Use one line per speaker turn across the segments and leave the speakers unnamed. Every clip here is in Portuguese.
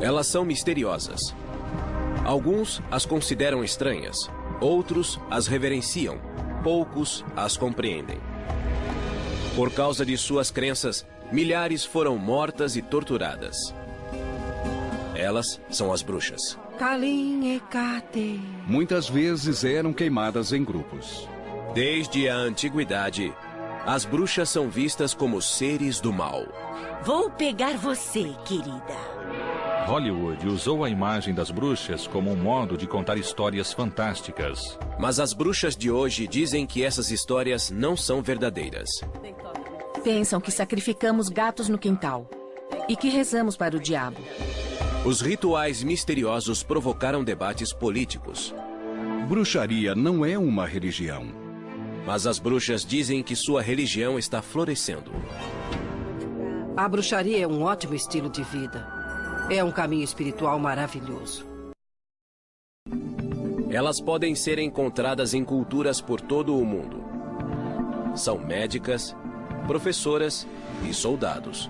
Elas são misteriosas. Alguns as consideram estranhas, outros as reverenciam, poucos as compreendem. Por causa de suas crenças, milhares foram mortas e torturadas. Elas são as bruxas.
Muitas vezes eram queimadas em grupos.
Desde a antiguidade, as bruxas são vistas como seres do mal.
Vou pegar você, querida.
Hollywood usou a imagem das bruxas como um modo de contar histórias fantásticas.
Mas as bruxas de hoje dizem que essas histórias não são verdadeiras.
Pensam que sacrificamos gatos no quintal e que rezamos para o diabo.
Os rituais misteriosos provocaram debates políticos.
Bruxaria não é uma religião.
Mas as bruxas dizem que sua religião está florescendo.
A bruxaria é um ótimo estilo de vida. É um caminho espiritual maravilhoso.
Elas podem ser encontradas em culturas por todo o mundo. São médicas, professoras e soldados.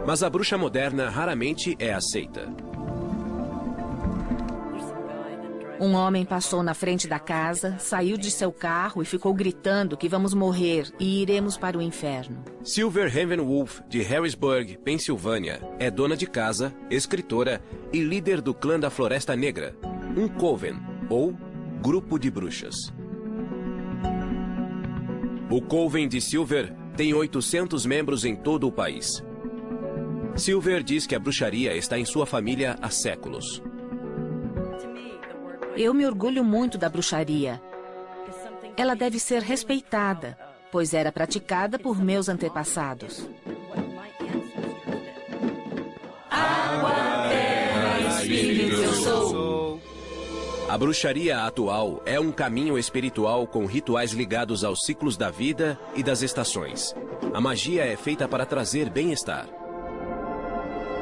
Mas a bruxa moderna raramente é aceita.
Um homem passou na frente da casa, saiu de seu carro e ficou gritando que vamos morrer e iremos para o inferno.
Silver Ravenwolf, de Harrisburg, Pensilvânia, é dona de casa, escritora e líder do clã da Floresta Negra, um coven, ou grupo de bruxas. O coven de Silver tem 800 membros em todo o país. Silver diz que a bruxaria está em sua família há séculos.
Eu me orgulho muito da bruxaria. Ela deve ser respeitada, pois era praticada por meus antepassados.
Água, terra, espírito eu sou.
A bruxaria atual é um caminho espiritual com rituais ligados aos ciclos da vida e das estações. A magia é feita para trazer bem-estar.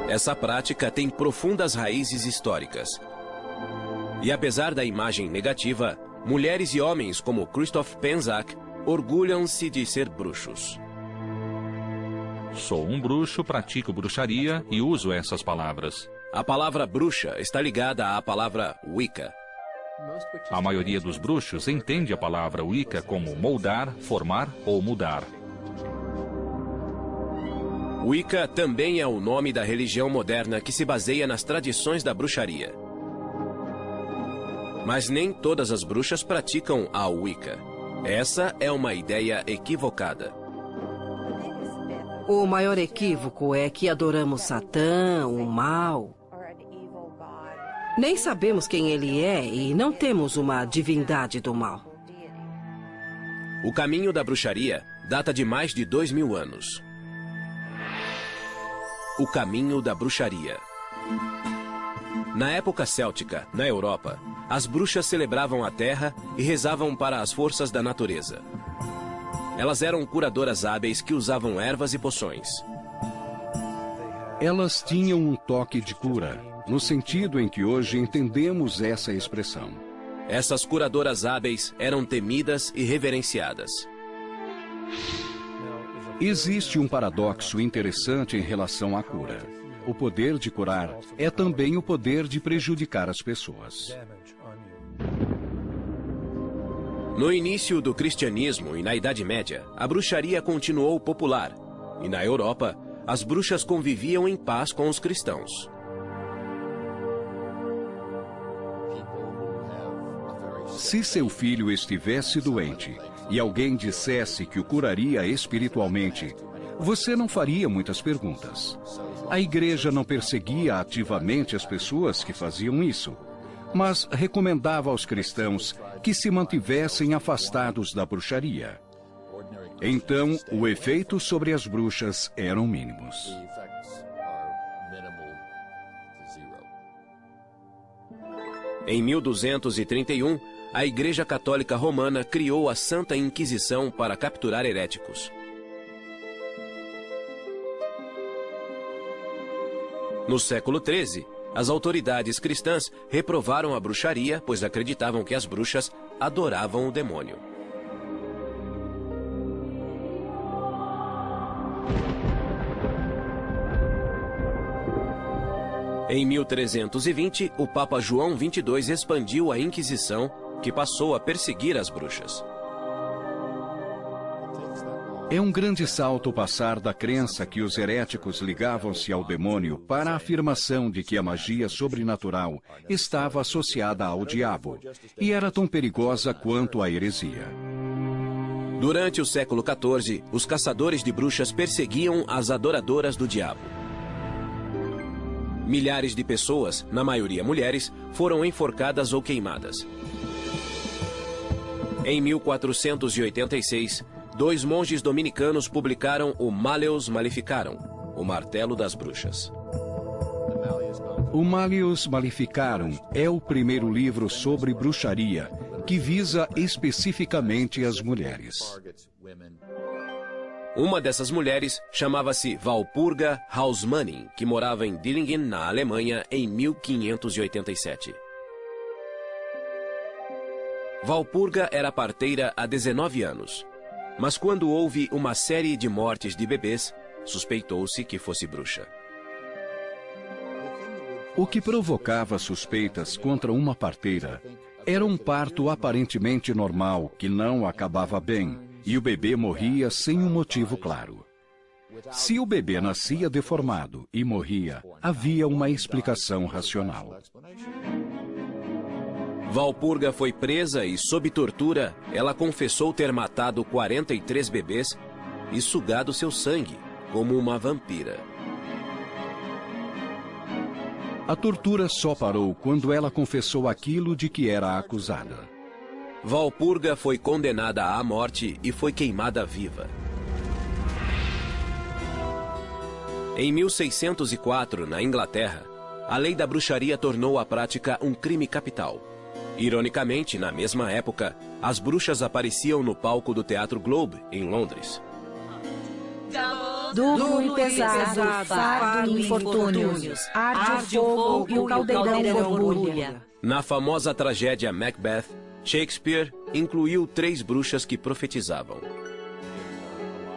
Essa prática tem profundas raízes históricas. E apesar da imagem negativa, mulheres e homens como Christoph Penczak orgulham-se de ser bruxos.
Sou um bruxo, pratico bruxaria e uso essas palavras.
A palavra bruxa está ligada à palavra Wicca.
A maioria dos bruxos entende a palavra Wicca como moldar, formar ou mudar.
Wicca também é o nome da religião moderna que se baseia nas tradições da bruxaria. Mas nem todas as bruxas praticam a Wicca. Essa é uma ideia equivocada.
O maior equívoco é que adoramos Satã, o mal. Nem sabemos quem ele é e não temos uma divindade do mal.
O caminho da bruxaria data de mais de 2000 anos. O caminho da bruxaria. Na época céltica, na Europa, as bruxas celebravam a terra e rezavam para as forças da natureza. Elas eram curadoras hábeis que usavam ervas e poções.
Elas tinham um toque de cura, no sentido em que hoje entendemos essa expressão.
Essas curadoras hábeis eram temidas e reverenciadas.
Existe um paradoxo interessante em relação à cura. O poder de curar é também o poder de prejudicar as pessoas.
No início do cristianismo e na Idade Média, a bruxaria continuou popular. E na Europa, as bruxas conviviam em paz com os cristãos.
Se seu filho estivesse doente e alguém dissesse que o curaria espiritualmente, você não faria muitas perguntas. A igreja não perseguia ativamente as pessoas que faziam isso, mas recomendava aos cristãos que se mantivessem afastados da bruxaria. Então, o efeito sobre as bruxas eram mínimos.
Em 1231, a Igreja Católica Romana criou a Santa Inquisição para capturar heréticos. No século XIII, as autoridades cristãs reprovaram a bruxaria, pois acreditavam que as bruxas adoravam o demônio. Em 1320, o Papa João XXII expandiu a Inquisição, que passou a perseguir as bruxas.
É um grande salto passar da crença que os heréticos ligavam-se ao demônio para a afirmação de que a magia sobrenatural estava associada ao diabo e era tão perigosa quanto a heresia.
Durante o século XIV, os caçadores de bruxas perseguiam as adoradoras do diabo. Milhares de pessoas, na maioria mulheres, foram enforcadas ou queimadas. Em 1486, 2 monges dominicanos publicaram o Malleus Maleficarum, o Martelo das Bruxas.
O Malleus Maleficarum é o primeiro livro sobre bruxaria que visa especificamente as mulheres.
Uma dessas mulheres chamava-se Walpurga Hausmann, que morava em Dillingen, na Alemanha, em 1587. Walpurga era parteira há 19 anos. Mas quando houve uma série de mortes de bebês, suspeitou-se que fosse bruxa.
O que provocava suspeitas contra uma parteira era um parto aparentemente normal que não acabava bem e o bebê morria sem um motivo claro. Se o bebê nascia deformado e morria, havia uma explicação racional.
Walpurga foi presa e, sob tortura, ela confessou ter matado 43 bebês e sugado seu sangue, como uma vampira.
A tortura só parou quando ela confessou aquilo de que era acusada.
Walpurga foi condenada à morte e foi queimada viva. Em 1604, na Inglaterra, a lei da bruxaria tornou a prática um crime capital. Ironicamente, na mesma época, as bruxas apareciam no palco do Teatro Globe, em Londres.
Duro e pesado, fardo e infortúnios, arde o fogo e o caldeirão borbulha.
Na famosa tragédia Macbeth, Shakespeare incluiu 3 bruxas que profetizavam.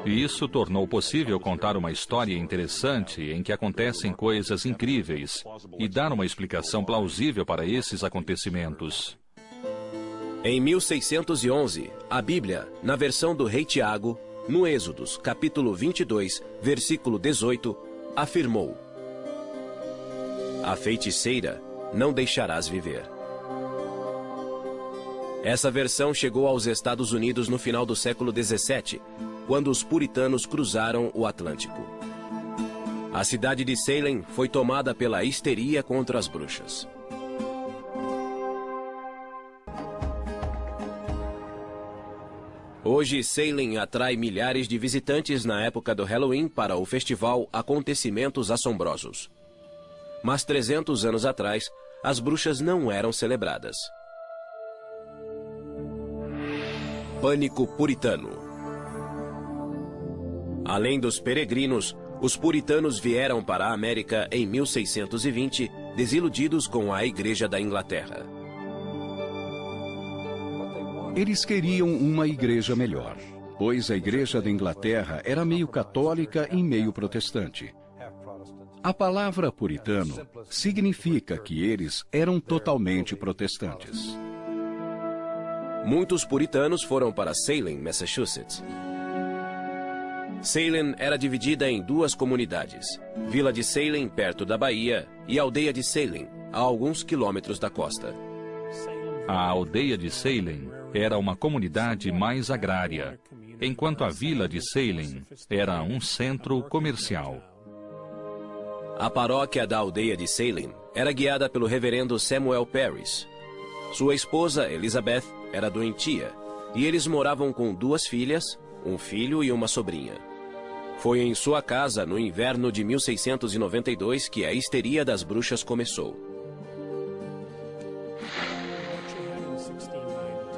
E isso tornou possível contar uma história interessante em que acontecem coisas incríveis e dar uma explicação plausível para esses acontecimentos.
Em 1611, a Bíblia, na versão do rei Tiago, no Êxodos, capítulo 22, versículo 18, afirmou: "A feiticeira não deixarás viver." Essa versão chegou aos Estados Unidos no final do século XVII, quando os puritanos cruzaram o Atlântico. A cidade de Salem foi tomada pela histeria contra as bruxas. Hoje, Salem atrai milhares de visitantes na época do Halloween para o festival Acontecimentos Assombrosos. Mas 300 anos atrás, as bruxas não eram celebradas. Pânico puritano. Além dos peregrinos, os puritanos vieram para a América em 1620, desiludidos com a Igreja da Inglaterra.
Eles queriam uma igreja melhor, pois a Igreja da Inglaterra era meio católica e meio protestante. A palavra puritano significa que eles eram totalmente protestantes.
Muitos puritanos foram para Salem, Massachusetts. Salem era dividida em 2 comunidades: Vila de Salem, perto da Bahia, e Aldeia de Salem, a alguns quilômetros da costa.
A aldeia de Salem era uma comunidade mais agrária, enquanto a vila de Salem era um centro comercial.
A paróquia da aldeia de Salem era guiada pelo reverendo Samuel Parris. Sua esposa, Elizabeth, era doentia, e eles moravam com 2 filhas, um filho e uma sobrinha. Foi em sua casa, no inverno de 1692, que a histeria das bruxas começou.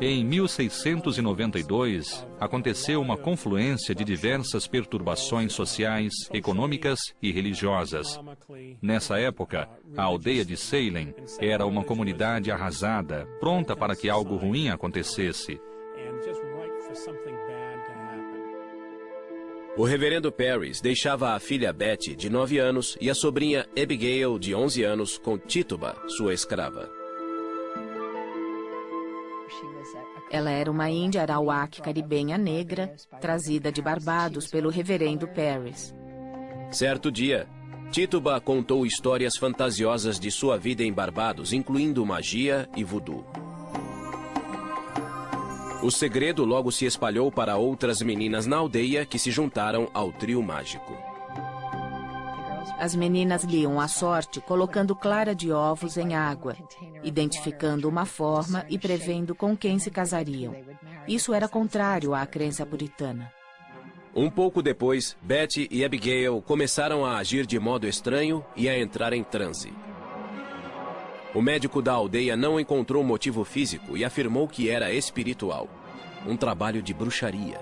Em 1692, aconteceu uma confluência de diversas perturbações sociais, econômicas e religiosas. Nessa época, a aldeia de Salem era uma comunidade arrasada, pronta para que algo ruim acontecesse.
O reverendo Parris deixava a filha Betty, de 9 anos, e a sobrinha Abigail, de 11 anos, com Tituba, sua escrava.
Ela era uma índia arawak caribenha negra, trazida de Barbados pelo reverendo Parris.
Certo dia, Tituba contou histórias fantasiosas de sua vida em Barbados, incluindo magia e voodoo. O segredo logo se espalhou para outras meninas na aldeia que se juntaram ao trio mágico.
As meninas liam a sorte colocando clara de ovos em água, identificando uma forma e prevendo com quem se casariam. Isso era contrário à crença puritana.
Um pouco depois, Betty e Abigail começaram a agir de modo estranho e a entrar em transe. O médico da aldeia não encontrou motivo físico e afirmou que era espiritual, um trabalho de bruxaria.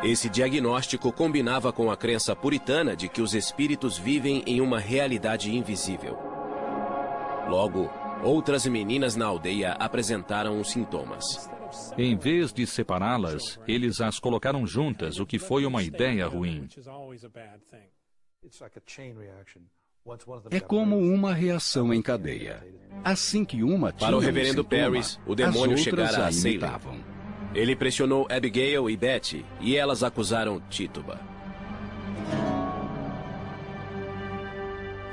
Esse diagnóstico combinava com a crença puritana de que os espíritos vivem em uma realidade invisível. Logo, outras meninas na aldeia apresentaram os sintomas.
Em vez de separá-las, eles as colocaram juntas, o que foi uma ideia ruim.
É como uma reação em cadeia. Assim que uma tinha
Para o reverendo
sintoma,
Parris, o demônio
as outras
chegara a Salem.
imitavam.
Ele pressionou Abigail e Betty, e elas acusaram Tituba.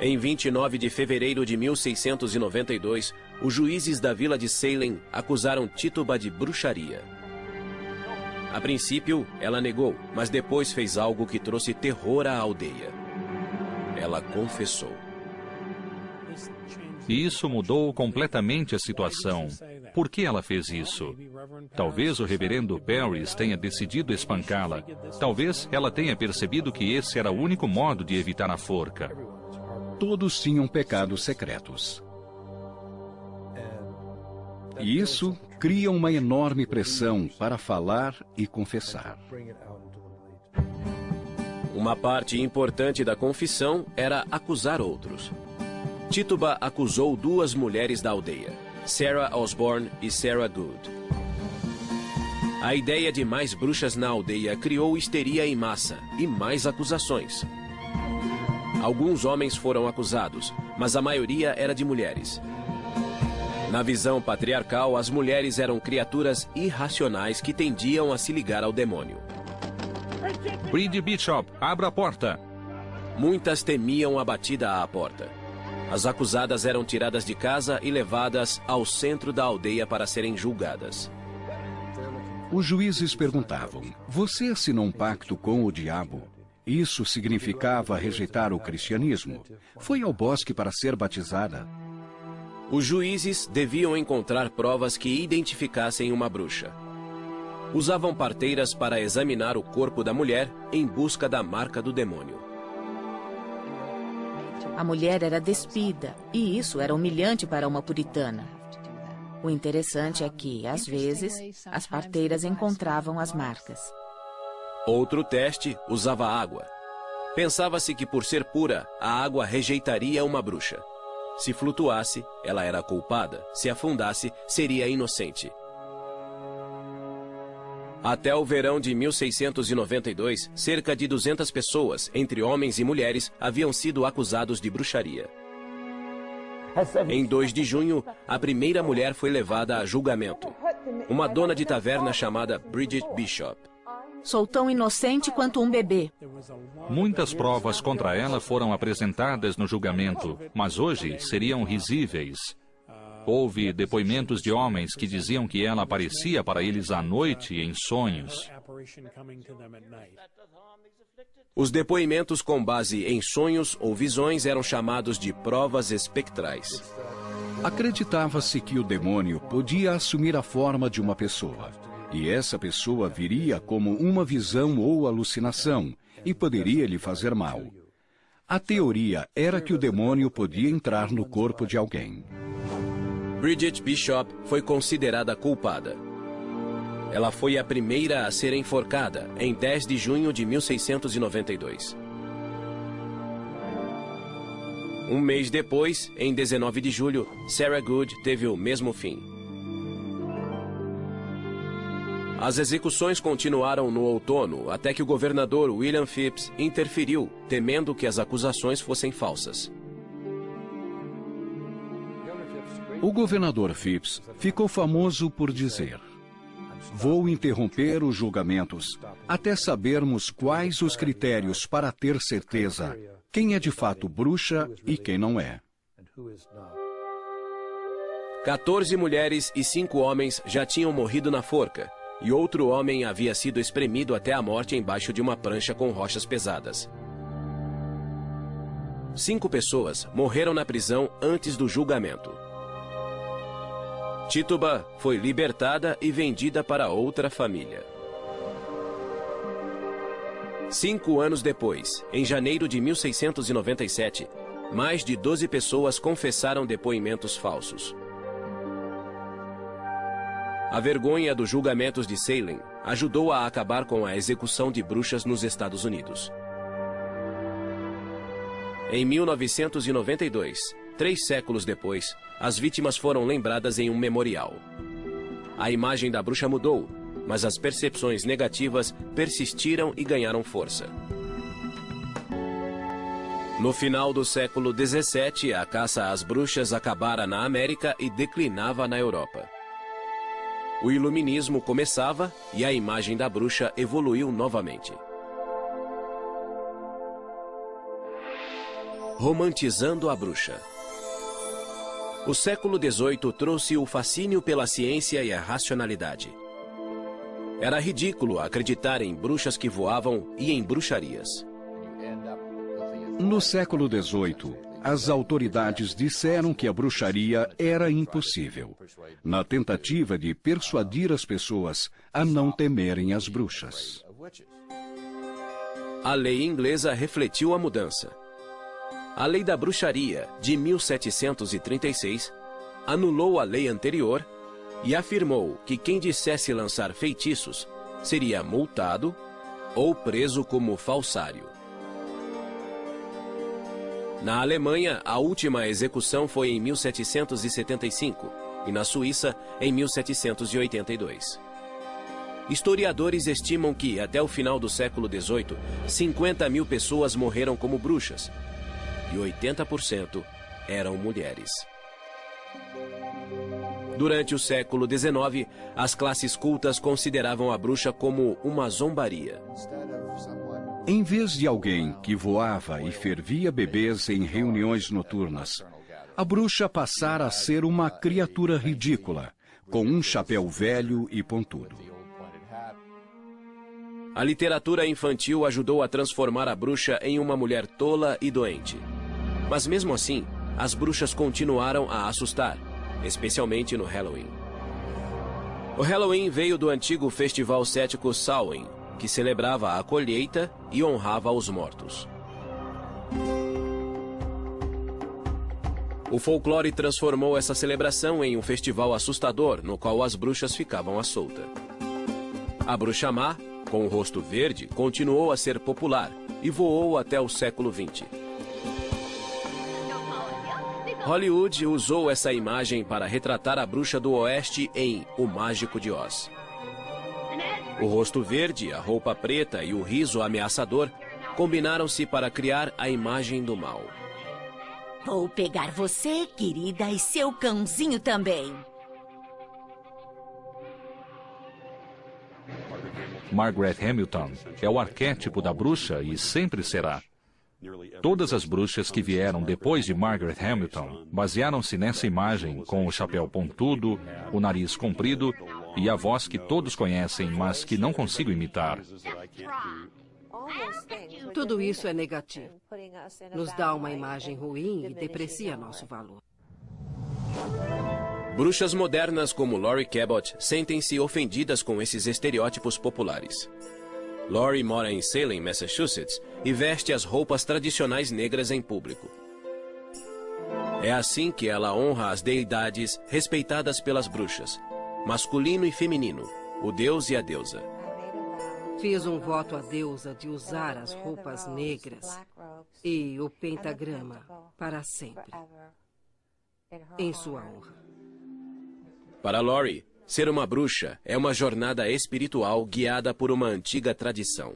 Em 29 de fevereiro de 1692, os juízes da vila de Salem acusaram Tituba de bruxaria. A princípio, ela negou, mas depois fez algo que trouxe terror à aldeia. Ela confessou.
E isso mudou completamente a situação. Por que ela fez isso? Talvez o reverendo Parris tenha decidido espancá-la. Talvez ela tenha percebido que esse era o único modo de evitar a forca.
Todos tinham pecados secretos. E isso cria uma enorme pressão para falar e confessar.
Uma parte importante da confissão era acusar outros. Tituba acusou 2 mulheres da aldeia, Sarah Osborne e Sarah Good. A ideia de mais bruxas na aldeia criou histeria em massa e mais acusações. Alguns homens foram acusados, mas a maioria era de mulheres. Na visão patriarcal, as mulheres eram criaturas irracionais que tendiam a se ligar ao demônio.
Bridget Bishop, abra a porta!
Muitas temiam a batida à porta. As acusadas eram tiradas de casa e levadas ao centro da aldeia para serem julgadas.
Os juízes perguntavam: você assinou um pacto com o diabo? Isso significava rejeitar o cristianismo? Foi ao bosque para ser batizada?
Os juízes deviam encontrar provas que identificassem uma bruxa. Usavam parteiras para examinar o corpo da mulher em busca da marca do demônio.
A mulher era despida, e isso era humilhante para uma puritana. O interessante é que, às vezes, as parteiras encontravam as marcas.
Outro teste usava água. Pensava-se que, por ser pura, a água rejeitaria uma bruxa. Se flutuasse, ela era culpada. Se afundasse, seria inocente. Até o verão de 1692, cerca de 200 pessoas, entre homens e mulheres, haviam sido acusados de bruxaria. Em 2 de junho, a primeira mulher foi levada a julgamento. Uma dona de taverna chamada Bridget Bishop.
Sou tão inocente quanto um bebê.
Muitas provas contra ela foram apresentadas no julgamento, mas hoje seriam risíveis. Houve depoimentos de homens que diziam que ela aparecia para eles à noite em sonhos.
Os depoimentos com base em sonhos ou visões eram chamados de provas espectrais.
Acreditava-se que o demônio podia assumir a forma de uma pessoa. E essa pessoa viria como uma visão ou alucinação e poderia lhe fazer mal. A teoria era que o demônio podia entrar no corpo de alguém.
Bridget Bishop foi considerada culpada. Ela foi a primeira a ser enforcada em 10 de junho de 1692. Um mês depois, em 19 de julho, Sarah Good teve o mesmo fim. As execuções continuaram no outono até que o governador William Phips interferiu, temendo que as acusações fossem falsas.
O governador Phips ficou famoso por dizer: "Vou interromper os julgamentos até sabermos quais os critérios para ter certeza quem é de fato bruxa e quem não é."
14 mulheres e 5 homens já tinham morrido na forca, e outro homem havia sido espremido até a morte embaixo de uma prancha com rochas pesadas. 5 pessoas morreram na prisão antes do julgamento. Tituba foi libertada e vendida para outra família. 5 anos depois, em janeiro de 1697, mais de 12 pessoas confessaram depoimentos falsos. A vergonha dos julgamentos de Salem ajudou a acabar com a execução de bruxas nos Estados Unidos. Em 1992, 3 séculos depois, as vítimas foram lembradas em um memorial. A imagem da bruxa mudou, mas as percepções negativas persistiram e ganharam força. No final do século XVII, a caça às bruxas acabara na América e declinava na Europa. O iluminismo começava e a imagem da bruxa evoluiu novamente. Romantizando a bruxa. O século XVIII trouxe o fascínio pela ciência e a racionalidade. Era ridículo acreditar em bruxas que voavam e em bruxarias.
No século XVIII, as autoridades disseram que a bruxaria era impossível, na tentativa de persuadir as pessoas a não temerem as bruxas.
A lei inglesa refletiu a mudança. A Lei da Bruxaria, de 1736, anulou a lei anterior e afirmou que quem dissesse lançar feitiços seria multado ou preso como falsário. Na Alemanha, a última execução foi em 1775 e na Suíça, em 1782. Historiadores estimam que, até o final do século XVIII, 50 mil pessoas morreram como bruxas e 80% eram mulheres. Durante o século XIX, as classes cultas consideravam a bruxa como uma zombaria.
Em vez de alguém que voava e fervia bebês em reuniões noturnas, a bruxa passara a ser uma criatura ridícula, com um chapéu velho e pontudo.
A literatura infantil ajudou a transformar a bruxa em uma mulher tola e doente. Mas mesmo assim, as bruxas continuaram a assustar, especialmente no Halloween. O Halloween veio do antigo festival cético Samhain, que celebrava a colheita e honrava os mortos. O folclore transformou essa celebração em um festival assustador, no qual as bruxas ficavam à solta. A bruxa má, com o rosto verde, continuou a ser popular e voou até o século XX. Hollywood usou essa imagem para retratar a bruxa do oeste em O Mágico de Oz. O rosto verde, a roupa preta e o riso ameaçador combinaram-se para criar a imagem do mal.
Vou pegar você, querida, e seu cãozinho também.
Margaret Hamilton é o arquétipo da bruxa e sempre será. Todas as bruxas que vieram depois de Margaret Hamilton basearam-se nessa imagem, com o chapéu pontudo, o nariz comprido e a voz que todos conhecem, mas que não consigo imitar.
Tudo isso é negativo. Nos dá uma imagem ruim e deprecia nosso valor.
Bruxas modernas como Laurie Cabot sentem-se ofendidas com esses estereótipos populares. Laurie mora em Salem, Massachusetts, e veste as roupas tradicionais negras em público. É assim que ela honra as deidades respeitadas pelas bruxas, masculino e feminino, o deus e a deusa.
Fiz um voto à deusa de usar as roupas negras e o pentagrama para sempre, em sua honra.
Para Laurie, Ser uma bruxa é uma jornada espiritual guiada por uma antiga tradição.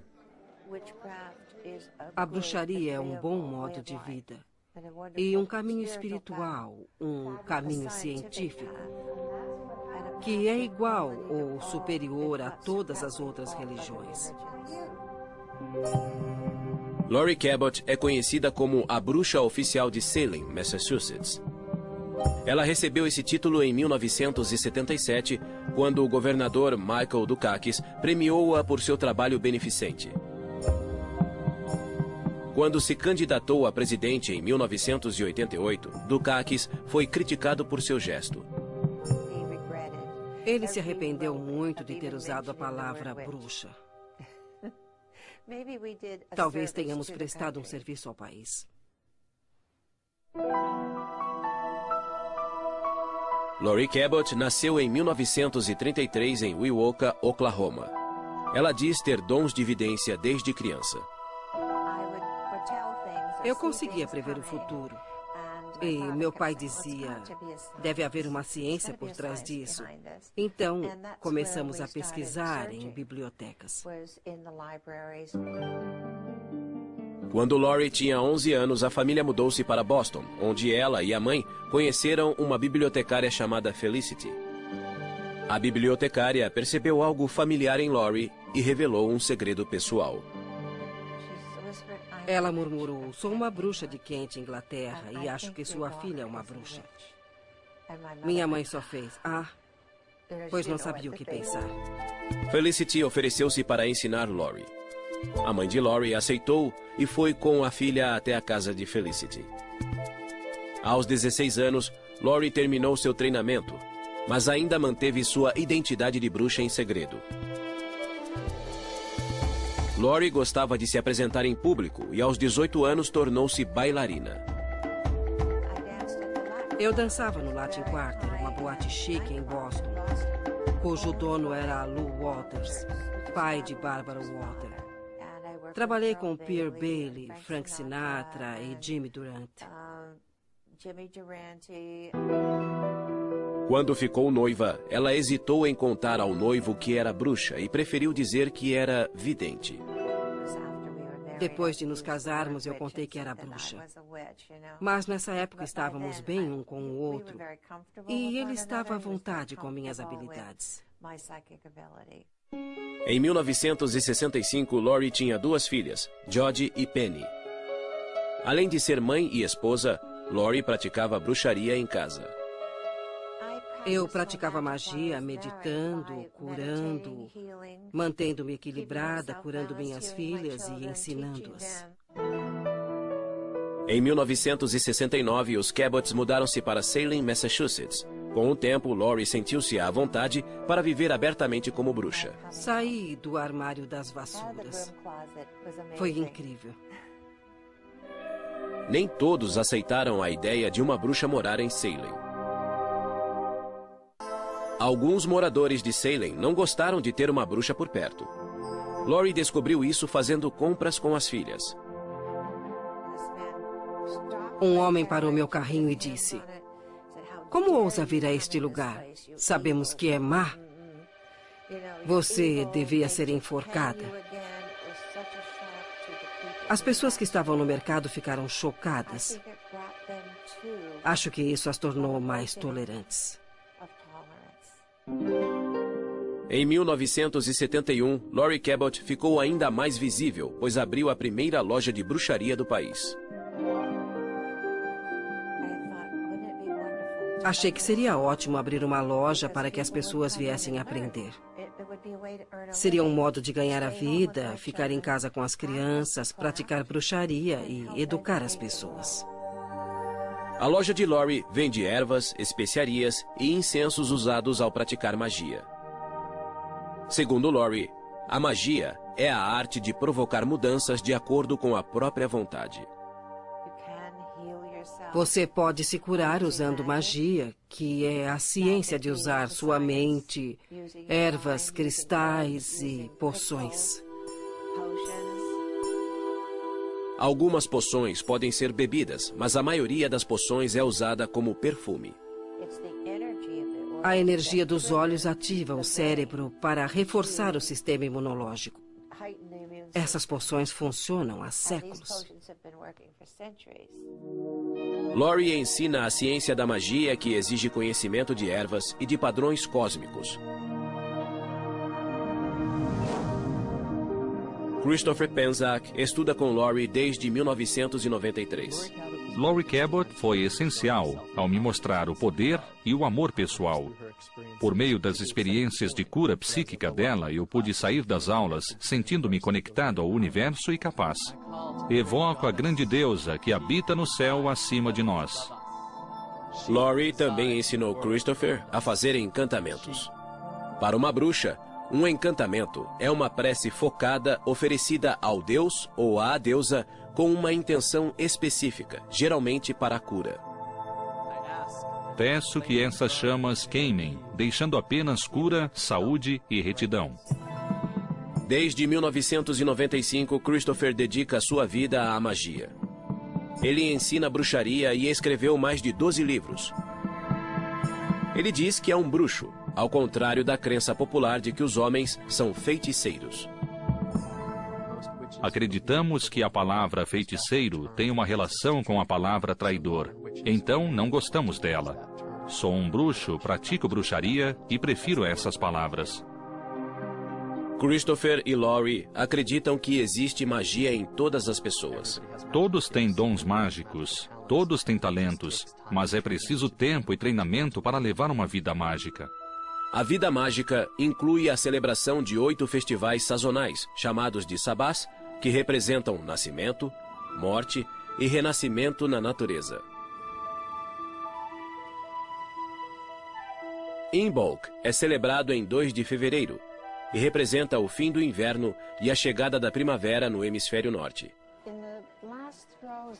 A bruxaria é um bom modo de vida e um caminho espiritual, um caminho científico, que é igual ou superior a todas as outras religiões.
Laurie Cabot é conhecida como a bruxa oficial de Salem, Massachusetts. Ela recebeu esse título em 1977, quando o governador Michael Dukakis premiou-a por seu trabalho beneficente. Quando se candidatou a presidente em 1988, Dukakis foi criticado por seu gesto.
Ele se arrependeu muito de ter usado a palavra bruxa. Talvez tenhamos prestado um serviço ao país.
Laurie Cabot nasceu em 1933 em Wewoka, Oklahoma. Ela diz ter dons de vidência desde criança.
Eu conseguia prever o futuro. E meu pai dizia, deve haver uma ciência por trás disso. Então, começamos a pesquisar em bibliotecas.
Quando Laurie tinha 11 anos, a família mudou-se para Boston, onde ela e a mãe conheceram uma bibliotecária chamada Felicity. A bibliotecária percebeu algo familiar em Laurie e revelou um segredo pessoal.
Ela murmurou, sou uma bruxa de Kent, Inglaterra, e acho que sua filha é uma bruxa. Minha mãe só fez, pois não sabia o que pensar.
Felicity ofereceu-se para ensinar Laurie. A mãe de Laurie aceitou e foi com a filha até a casa de Felicity. Aos 16 anos, Laurie terminou seu treinamento, mas ainda manteve sua identidade de bruxa em segredo. Laurie gostava de se apresentar em público e aos 18 anos tornou-se bailarina.
Eu dançava no Latin Quarter, uma boate chique em Boston, cujo dono era Lou Walters, pai de Barbara Walters. Trabalhei com Pierre Bailey, Frank Sinatra e Jimmy Durante.
Quando ficou noiva, ela hesitou em contar ao noivo que era bruxa e preferiu dizer que era vidente.
Depois de nos casarmos, eu contei que era bruxa. Mas nessa época estávamos bem um com o outro e ele estava à vontade com minhas habilidades.
Em 1965, Laurie tinha 2 filhas, Jodie e Penny. Além de ser mãe e esposa, Laurie praticava bruxaria em casa.
Eu praticava magia, meditando, curando, mantendo-me equilibrada, curando minhas filhas e ensinando-as.
Em 1969, os Cabots mudaram-se para Salem, Massachusetts. Com o tempo, Laurie sentiu-se à vontade para viver abertamente como bruxa.
Saí do armário das vassouras. Foi incrível.
Nem todos aceitaram a ideia de uma bruxa morar em Salem. Alguns moradores de Salem não gostaram de ter uma bruxa por perto. Laurie descobriu isso fazendo compras com as filhas.
Um homem parou meu carrinho e disse, como ousa vir a este lugar? Sabemos que é má. Você devia ser enforcada. As pessoas que estavam no mercado ficaram chocadas. Acho que isso as tornou mais tolerantes.
Em 1971, Laurie Cabot ficou ainda mais visível, pois abriu a primeira loja de bruxaria do país.
Achei que seria ótimo abrir uma loja para que as pessoas viessem aprender. Seria um modo de ganhar a vida, ficar em casa com as crianças, praticar bruxaria e educar as pessoas.
A loja de Laurie vende ervas, especiarias e incensos usados ao praticar magia. Segundo Laurie, a magia é a arte de provocar mudanças de acordo com a própria vontade.
Você pode se curar usando magia, que é a ciência de usar sua mente, ervas, cristais e poções.
Algumas poções podem ser bebidas, mas a maioria das poções é usada como perfume.
A energia dos olhos ativa o cérebro para reforçar o sistema imunológico. Essas poções funcionam há séculos.
Laurie ensina a ciência da magia, que exige conhecimento de ervas e de padrões cósmicos. Christopher Penczak estuda com Laurie desde 1993.
Laurie Cabot foi essencial ao me mostrar o poder e o amor pessoal. Por meio das experiências de cura psíquica dela, eu pude sair das aulas sentindo-me conectado ao universo e capaz. Evoco a grande deusa que habita no céu acima de nós.
Laurie também ensinou Christopher a fazer encantamentos. Para uma bruxa, um encantamento é uma prece focada oferecida ao deus ou à deusa com uma intenção específica, geralmente para a cura.
Peço que essas chamas queimem, deixando apenas cura, saúde e retidão.
Desde 1995, Christopher dedica sua vida à magia. Ele ensina bruxaria e escreveu mais de 12 livros. Ele diz que é um bruxo, ao contrário da crença popular de que os homens são feiticeiros.
Acreditamos que a palavra feiticeiro tem uma relação com a palavra traidor. Então, não gostamos dela. Sou um bruxo, pratico bruxaria e prefiro essas palavras.
Christopher e Laurie acreditam que existe magia em todas as pessoas.
Todos têm dons mágicos, todos têm talentos, mas é preciso tempo e treinamento para levar uma vida mágica.
A vida mágica inclui a celebração de 8 festivais sazonais, chamados de sabás, que representam nascimento, morte e renascimento na natureza. Imbolc é celebrado em 2 de fevereiro e representa o fim do inverno e a chegada da primavera no hemisfério norte.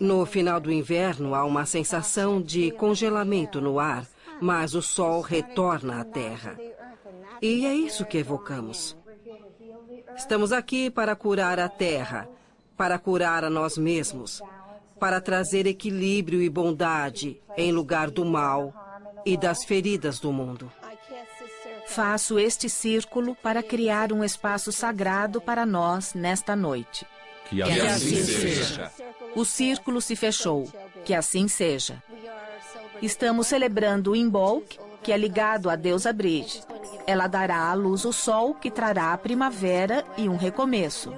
No final do inverno, há uma sensação de congelamento no ar, mas o sol retorna à Terra. E é isso que evocamos. Estamos aqui para curar a Terra, para curar a nós mesmos, para trazer equilíbrio e bondade em lugar do mal e das feridas do mundo.
Faço este círculo para criar um espaço sagrado para nós nesta noite.
Que assim seja.
O círculo se fechou. Que assim seja. Estamos celebrando o Imbolc, que é ligado à deusa Bridge. Ela dará à luz o sol, que trará a primavera e um recomeço.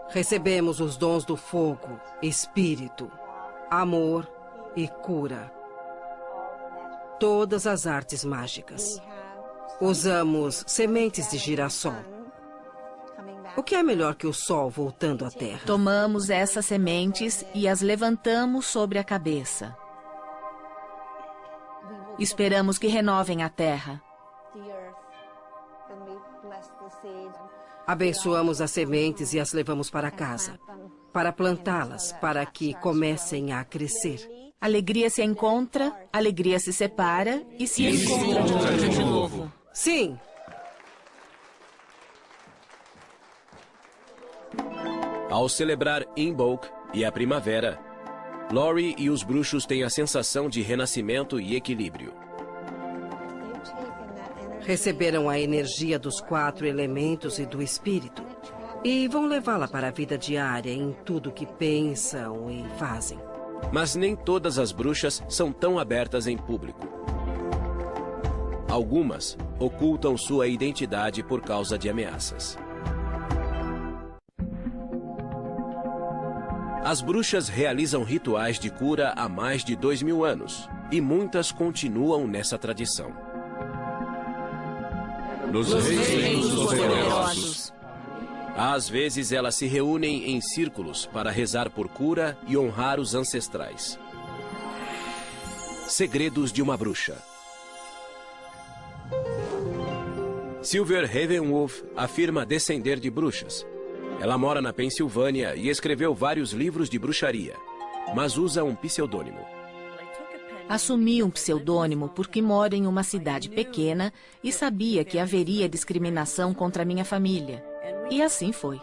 Recebemos os dons do fogo, espírito, amor e cura. Todas as artes mágicas. Usamos sementes de girassol. O que é melhor que o sol voltando à terra?
Tomamos essas sementes e as levantamos sobre a cabeça. Esperamos que renovem a terra.
Abençoamos as sementes e as levamos para casa, para plantá-las, para que comecem a crescer.
Alegria se encontra, alegria se separa e se encontra de novo.
Sim!
Ao celebrar Imbolc e a primavera, Laurie e os bruxos têm a sensação de renascimento e equilíbrio.
Receberam a energia dos 4 elementos e do espírito e vão levá-la para a vida diária em tudo que pensam e fazem.
Mas nem todas as bruxas são tão abertas em público. Algumas ocultam sua identidade por causa de ameaças. As bruxas realizam rituais de cura há mais de 2000 anos e muitas continuam nessa tradição.
Nos reinos dos poderosos.
Às vezes elas se reúnem em círculos para rezar por cura e honrar os ancestrais. Segredos de uma bruxa. Silver Ravenwolf afirma descender de bruxas. Ela mora na Pensilvânia e escreveu vários livros de bruxaria, mas usa um pseudônimo.
Assumi um pseudônimo porque moro em uma cidade pequena e sabia que haveria discriminação contra minha família. E assim foi.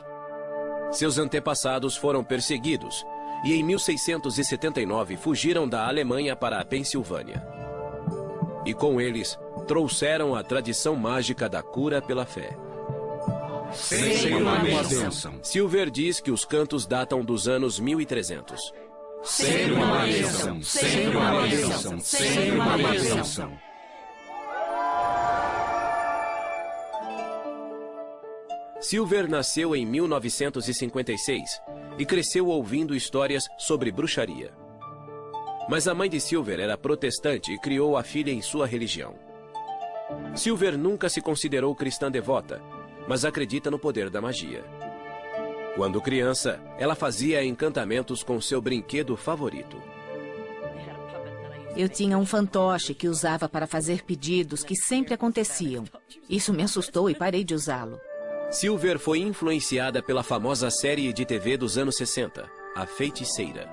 Seus antepassados foram perseguidos e em 1679 fugiram da Alemanha para a Pensilvânia. E com eles, trouxeram a tradição mágica da cura pela fé.
Sem uma bênção.
Silver diz que os cantos datam dos anos 1300.
Sem uma bênção. Sem uma bênção. Sem uma bênção.
Silver nasceu em 1956 e cresceu ouvindo histórias sobre bruxaria. Mas a mãe de Silver era protestante e criou a filha em sua religião. Silver nunca se considerou cristã devota, mas acredita no poder da magia. Quando criança, ela fazia encantamentos com seu brinquedo favorito.
Eu tinha um fantoche que usava para fazer pedidos que sempre aconteciam. Isso me assustou e parei de usá-lo.
Silver foi influenciada pela famosa série de TV dos anos 60, A Feiticeira.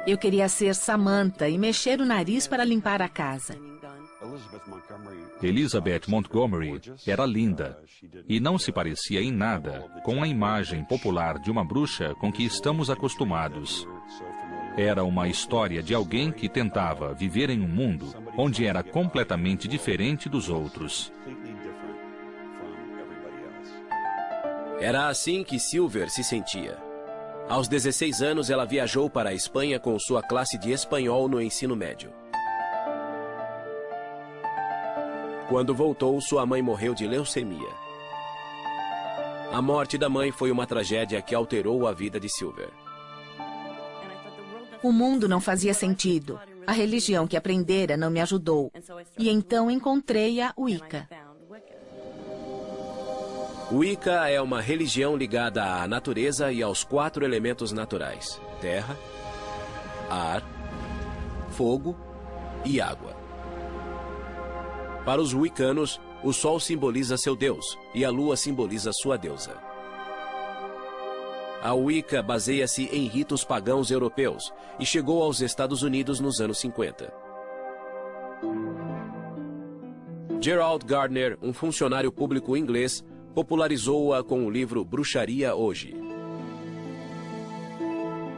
Eu queria ser Samantha e mexer o nariz para limpar a casa.
Elizabeth Montgomery era linda e não se parecia em nada com a imagem popular de uma bruxa com que estamos acostumados. Era uma história de alguém que tentava viver em um mundo onde era completamente diferente dos outros.
Era assim que Silver se sentia. Aos 16 anos, ela viajou para a Espanha com sua classe de espanhol no ensino médio. Quando voltou, sua mãe morreu de leucemia. A morte da mãe foi uma tragédia que alterou a vida de Silver.
O mundo não fazia sentido. A religião que aprendera não me ajudou. E então encontrei a Wicca.
Wicca é uma religião ligada à natureza e aos 4 elementos naturais: terra, ar, fogo e água. Para os wiccanos, o sol simboliza seu deus e a lua simboliza sua deusa. A Wicca baseia-se em ritos pagãos europeus e chegou aos Estados Unidos nos anos 50. Gerald Gardner, um funcionário público inglês, popularizou-a com o livro Bruxaria Hoje.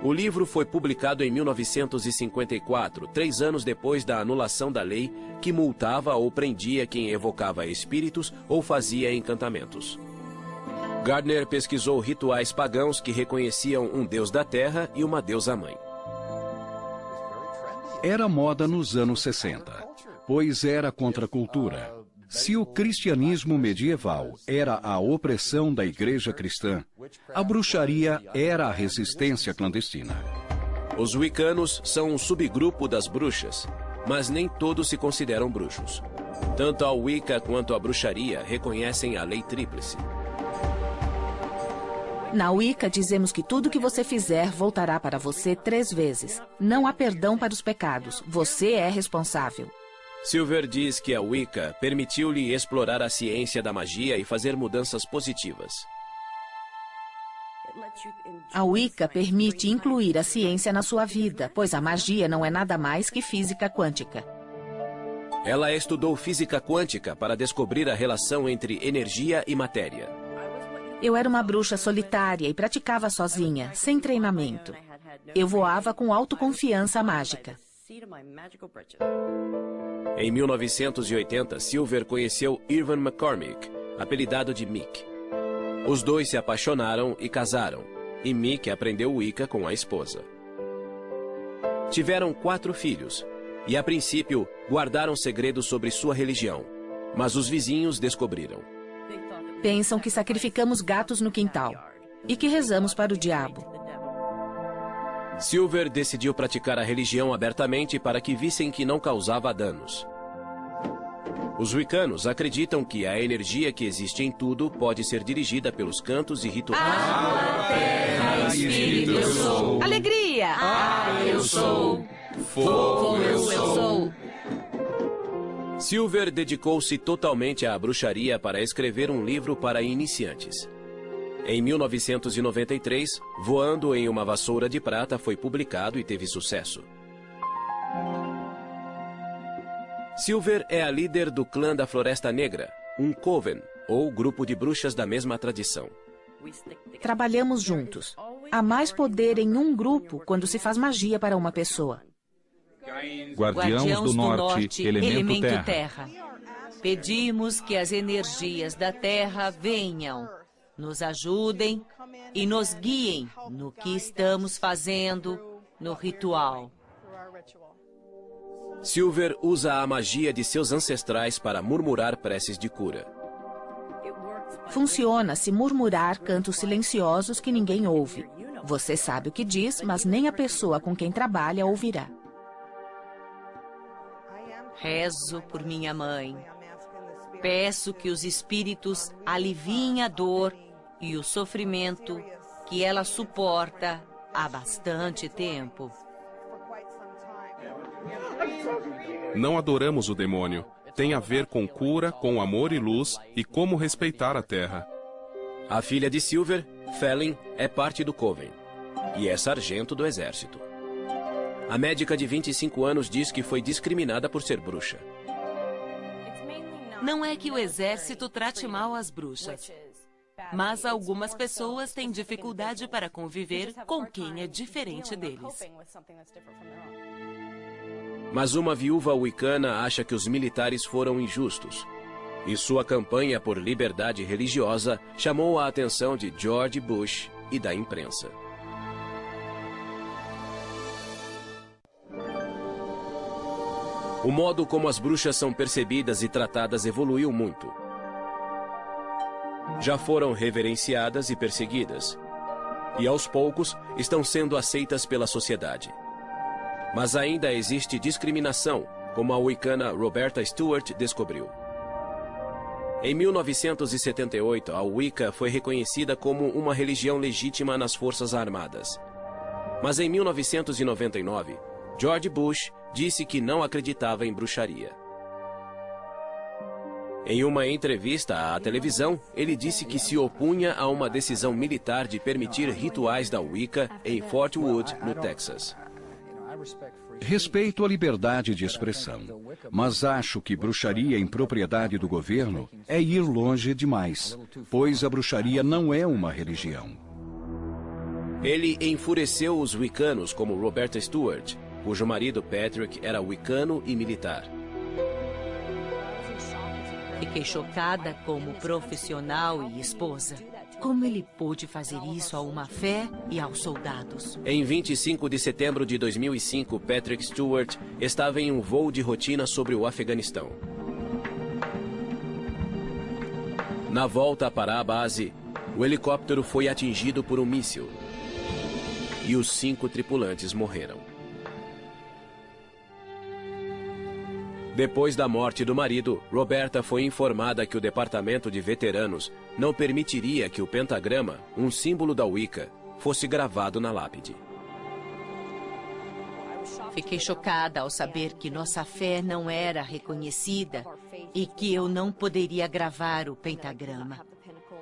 O livro foi publicado em 1954, 3 anos depois da anulação da lei que multava ou prendia quem evocava espíritos ou fazia encantamentos. Gardner pesquisou rituais pagãos que reconheciam um deus da terra e uma deusa-mãe.
Era moda nos anos 60, pois era contra a cultura. Se o cristianismo medieval era a opressão da igreja cristã, a bruxaria era a resistência clandestina.
Os wiccanos são um subgrupo das bruxas, mas nem todos se consideram bruxos. Tanto a Wicca quanto a bruxaria reconhecem a lei tríplice.
Na Wicca dizemos que tudo que você fizer voltará para você 3 vezes. Não há perdão para os pecados. Você é responsável.
Silver diz que a Wicca permitiu-lhe explorar a ciência da magia e fazer mudanças positivas.
A Wicca permite incluir a ciência na sua vida, pois a magia não é nada mais que física quântica.
Ela estudou física quântica para descobrir a relação entre energia e matéria.
Eu era uma bruxa solitária e praticava sozinha, sem treinamento. Eu voava com autoconfiança mágica.
Em 1980, Silver conheceu Irvin McCormick, apelidado de Mick. Os dois se apaixonaram e casaram, e Mick aprendeu Wicca com a esposa. Tiveram 4 filhos, e a princípio guardaram segredos sobre sua religião, mas os vizinhos descobriram.
Pensam que sacrificamos gatos no quintal e que rezamos para o diabo.
Silver decidiu praticar a religião abertamente para que vissem que não causava danos. Os wiccanos acreditam que a energia que existe em tudo pode ser dirigida pelos cantos e rituais.
Terra, espírito, eu sou.
Alegria!
Eu sou.
Fogo, eu sou.
Silver dedicou-se totalmente à bruxaria para escrever um livro para iniciantes. Em 1993, Voando em uma Vassoura de Prata foi publicado e teve sucesso. Silver é a líder do clã da Floresta Negra, um coven, ou grupo de bruxas da mesma tradição.
Trabalhamos juntos. Há mais poder em um grupo quando se faz magia para uma pessoa.
Guardiãos do Norte, elemento terra.
Pedimos que as energias da Terra venham, nos ajudem e nos guiem no que estamos fazendo no ritual.
Silver usa a magia de seus ancestrais para murmurar preces de cura.
Funciona se murmurar cantos silenciosos que ninguém ouve. Você sabe o que diz, mas nem a pessoa com quem trabalha ouvirá.
Rezo por minha mãe. Peço que os espíritos aliviem a dor e o sofrimento que ela suporta há bastante tempo.
Não adoramos o demônio. Tem a ver com cura, com amor e luz e como respeitar a Terra.
A filha de Silver, Fallin, é parte do Coven e é sargento do exército. A médica de 25 anos diz que foi discriminada por ser bruxa.
Não é que o exército trate mal as bruxas, mas algumas pessoas têm dificuldade para conviver com quem é diferente deles.
Mas uma viúva wicana acha que os militares foram injustos. E sua campanha por liberdade religiosa chamou a atenção de George Bush e da imprensa. O modo como as bruxas são percebidas e tratadas evoluiu muito. Já foram reverenciadas e perseguidas. E aos poucos estão sendo aceitas pela sociedade. Mas ainda existe discriminação, como a wicana Roberta Stewart descobriu. Em 1978, a Wicca foi reconhecida como uma religião legítima nas Forças Armadas. Mas em 1999, George Bush disse que não acreditava em bruxaria. Em uma entrevista à televisão, ele disse que se opunha a uma decisão militar de permitir rituais da Wicca em Fort Wood, no Texas.
Respeito a liberdade de expressão, mas acho que bruxaria em propriedade do governo é ir longe demais, pois a bruxaria não é uma religião.
Ele enfureceu os wiccanos como Roberta Stewart, cujo marido Patrick era wicano e militar.
Fiquei chocada como profissional e esposa. Como ele pôde fazer isso a uma fé e aos soldados?
Em 25 de setembro de 2005, Patrick Stewart estava em um voo de rotina sobre o Afeganistão. Na volta para a base, o helicóptero foi atingido por um míssil. E os 5 tripulantes morreram. Depois da morte do marido, Roberta foi informada que o departamento de veteranos não permitiria que o pentagrama, um símbolo da Wicca, fosse gravado na lápide.
Fiquei chocada ao saber que nossa fé não era reconhecida e que eu não poderia gravar o pentagrama.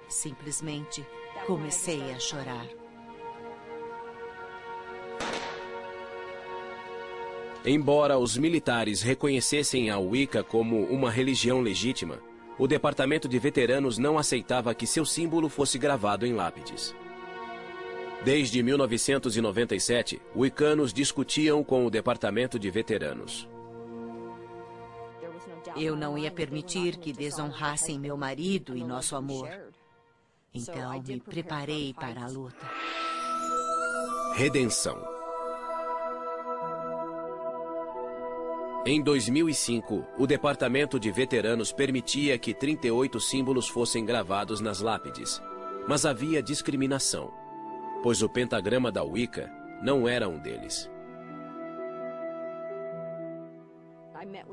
Simplesmente comecei a chorar.
Embora os militares reconhecessem a Wicca como uma religião legítima, o departamento de veteranos não aceitava que seu símbolo fosse gravado em lápides. Desde 1997, wiccanos discutiam com o departamento de veteranos.
Eu não ia permitir que desonrassem meu marido e nosso amor. Então me preparei para a luta.
Redenção. Em 2005, o Departamento de Veteranos permitia que 38 símbolos fossem gravados nas lápides. Mas havia discriminação, pois o pentagrama da Wicca não era um deles.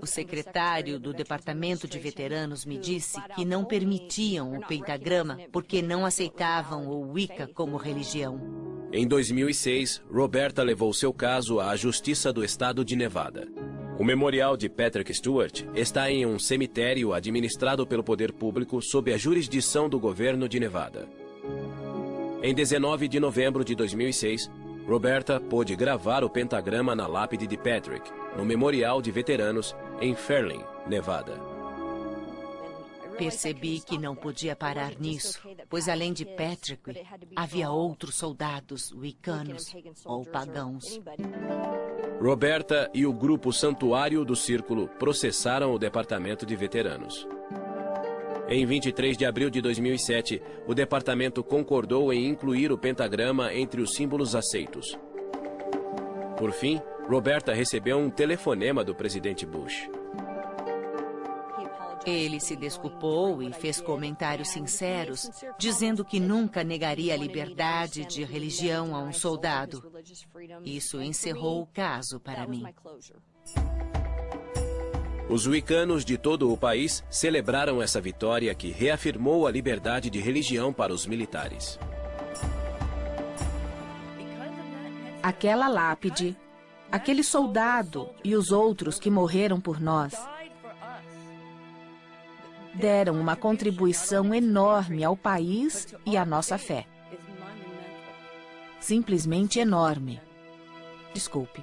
O secretário do Departamento de Veteranos me disse que não permitiam o pentagrama porque não aceitavam o Wicca como religião.
Em 2006, Roberta levou seu caso à Justiça do Estado de Nevada. O memorial de Patrick Stewart está em um cemitério administrado pelo poder público sob a jurisdição do governo de Nevada. Em 19 de novembro de 2006, Roberta pôde gravar o pentagrama na lápide de Patrick, no memorial de veteranos em Fairlane, Nevada.
Percebi que não podia parar nisso, pois além de Patrick, havia outros soldados wiccanos ou pagãos.
Roberta e o grupo Santuário do Círculo processaram o Departamento de Veteranos. Em 23 de abril de 2007, o departamento concordou em incluir o pentagrama entre os símbolos aceitos. Por fim, Roberta recebeu um telefonema do presidente Bush.
Ele se desculpou e fez comentários sinceros, dizendo que nunca negaria a liberdade de religião a um soldado. Isso encerrou o caso para mim.
Os wiccanos de todo o país celebraram essa vitória que reafirmou a liberdade de religião para os militares.
Aquela lápide, aquele soldado e os outros que morreram por nós deram uma contribuição enorme ao país e à nossa fé. Simplesmente enorme. Desculpe.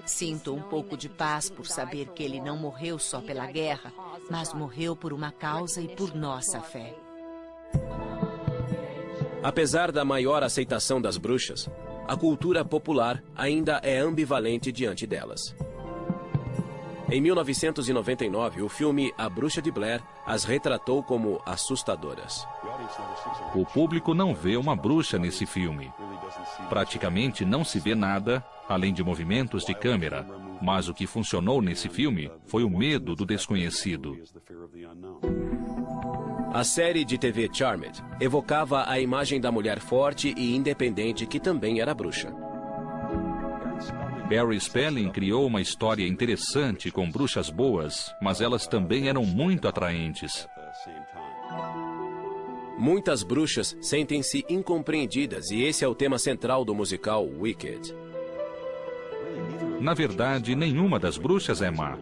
Sinto um pouco de paz por saber que ele não morreu só pela guerra, mas morreu por uma causa e por nossa fé.
Apesar da maior aceitação das bruxas, a cultura popular ainda é ambivalente diante delas. Em 1999, o filme A Bruxa de Blair as retratou como assustadoras.
O público não vê uma bruxa nesse filme. Praticamente não se vê nada, além de movimentos de câmera. Mas o que funcionou nesse filme foi o medo do desconhecido.
A série de TV Charmed evocava a imagem da mulher forte e independente que também era bruxa.
Barry Spelling criou uma história interessante com bruxas boas, mas elas também eram muito atraentes.
Muitas bruxas sentem-se incompreendidas e esse é o tema central do musical Wicked.
Na verdade, nenhuma das bruxas é má.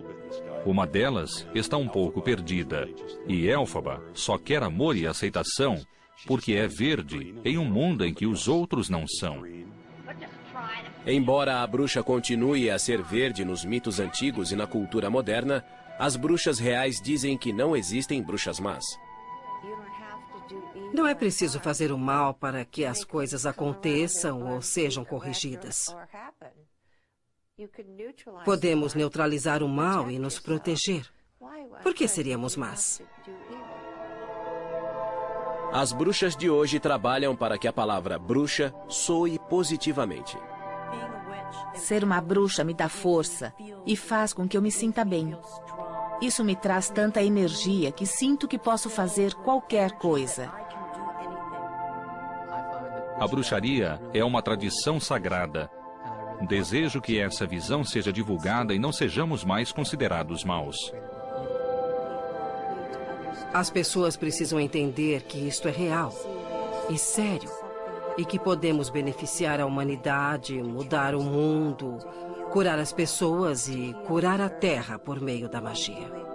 Uma delas está um pouco perdida, e Elphaba só quer amor e aceitação porque é verde em um mundo em que os outros não são.
Embora a bruxa continue a ser verde nos mitos antigos e na cultura moderna, as bruxas reais dizem que não existem bruxas más.
Não é preciso fazer o mal para que as coisas aconteçam ou sejam corrigidas. Podemos neutralizar o mal e nos proteger. Por que seríamos más?
As bruxas de hoje trabalham para que a palavra bruxa soe positivamente.
Ser uma bruxa me dá força e faz com que eu me sinta bem. Isso me traz tanta energia que sinto que posso fazer qualquer coisa.
A bruxaria é uma tradição sagrada. Desejo que essa visão seja divulgada e não sejamos mais considerados maus.
As pessoas precisam entender que isto é real e sério, e que podemos beneficiar a humanidade, mudar o mundo, curar as pessoas e curar a Terra por meio da magia.